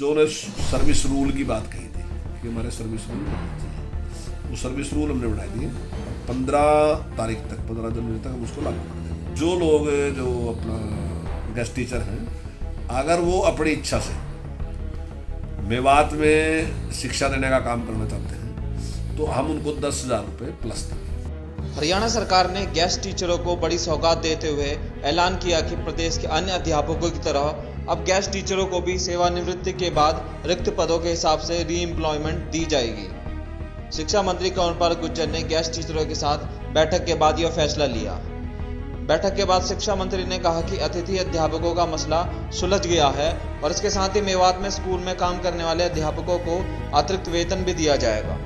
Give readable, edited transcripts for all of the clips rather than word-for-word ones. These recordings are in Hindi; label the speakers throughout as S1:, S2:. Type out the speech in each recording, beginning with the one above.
S1: जो ने सर्विस रूल की बात कही थी कि हमारे सर्विस रूल बनाने चाहिए, वो सर्विस रूल हमने बढ़ा दिए। 15 तारीख तक, 15 जनवरी तक हम उसको लागू कर देंगे। जो लोग जो अपना गेस्ट टीचर हैं, अगर वो अपनी इच्छा से मेवात में शिक्षा देने का काम करना चाहते हैं तो हम उनको 10,000 रुपये प्लस देंगे।
S2: हरियाणा सरकार ने गेस्ट टीचरों को बड़ी सौगात देते हुए ऐलान किया कि प्रदेश के अन्य अध्यापकों की तरह अब गेस्ट टीचरों को भी सेवानिवृत्ति के बाद रिक्त पदों के हिसाब से री एम्प्लॉयमेंट दी जाएगी। शिक्षा मंत्री कंवरपाल गुर्जर ने गेस्ट टीचरों के साथ बैठक के बाद यह फैसला लिया। बैठक के बाद शिक्षा मंत्री ने कहा कि अतिथि अध्यापकों का मसला सुलझ गया है और इसके साथ ही मेवात में स्कूल में काम करने वाले अध्यापकों को अतिरिक्त वेतन भी दिया जाएगा।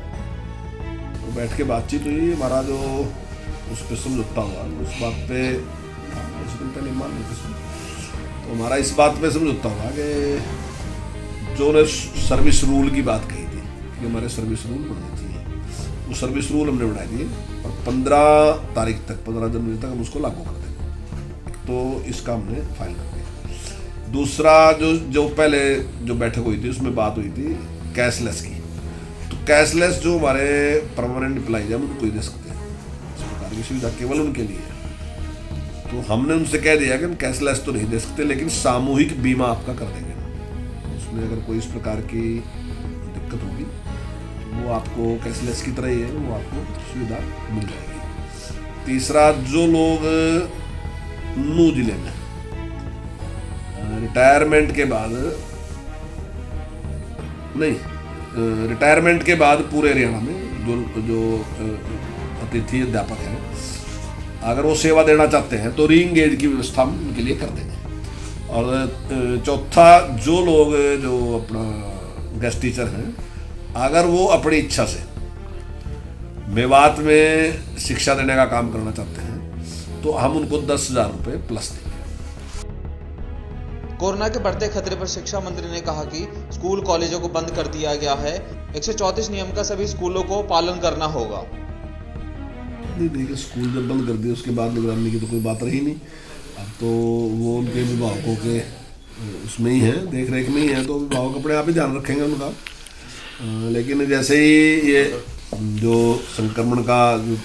S1: तो बैठ के बातचीत हुई, हमारा जो उस पर समझौता हुआ उस बात पे पहले मान लेते, तो हमारा इस बात पे समझौता हुआ कि जो ने सर्विस रूल की बात कही थी कि हमारे सर्विस रूल बढ़ने चाहिए, वो सर्विस रूल हमने बढ़ा दिए और 15 तारीख तक, 15 जनवरी तक हम उसको लागू कर देंगे। तो इसका हमने फाइल कर दिया। दूसरा जो पहले जो बैठक हुई थी उसमें बात हुई थी कैशलेस की। तो कैशलेस जो हमारे परमानेंट एम्प्लॉइज हैं उनको ही दे सकते हैं, इस प्रकार की सुविधा केवल उनके लिए है। तो हमने उनसे कह दिया कि हम कैशलेस तो नहीं दे सकते, लेकिन सामूहिक बीमा आपका कर देंगे। उसमें अगर कोई इस प्रकार की दिक्कत होगी तो वो आपको कैशलेस की तरह ही है, वो आपको सुविधा मिल जाएगी। तीसरा, जो लोग नू जिले में रिटायरमेंट के बाद पूरे हरियाणा में जो अतिथि अध्यापक हैं, अगर वो सेवा देना चाहते हैं तो री इंगेज की व्यवस्था हम उनके लिए कर देंगे। और चौथा, जो लोग जो अपना गेस्ट टीचर हैं, अगर वो अपनी इच्छा से मेवात में शिक्षा देने का काम करना चाहते हैं तो हम उनको 10,000 रुपये प्लस देंगे।
S2: कोरोना के बढ़ते खतरे पर शिक्षा मंत्री ने कहा कि स्कूल कॉलेजों को बंद कर दिया गया है। 134 नियम का सभी स्कूलों को पालन करना होगा।
S1: नहीं देखिए, स्कूल जब बंद कर दिए उसके बाद निगरानी की तो कोई बात रही नहीं। अब तो वो उनके अभिभावकों के उसमें ही है, देख रेख में ही है, तो अभिभावक अपने आप ही ध्यान रखेंगे उनका। लेकिन जैसे ही ये जो संक्रमण का जो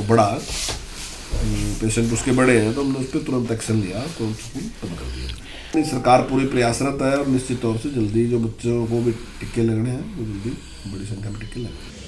S1: बढ़ा, पेशेंट उसके बड़े हैं, तो हमने उस पर तुरंत एक्शन लिया, तो स्कूल बंद कर दिया। सरकार पूरी प्रयासरत है और निश्चित तौर से जल्दी जो बच्चों को भी टीके लगने हैं वो जल्दी बड़ी संख्या में टीके लगेंगे।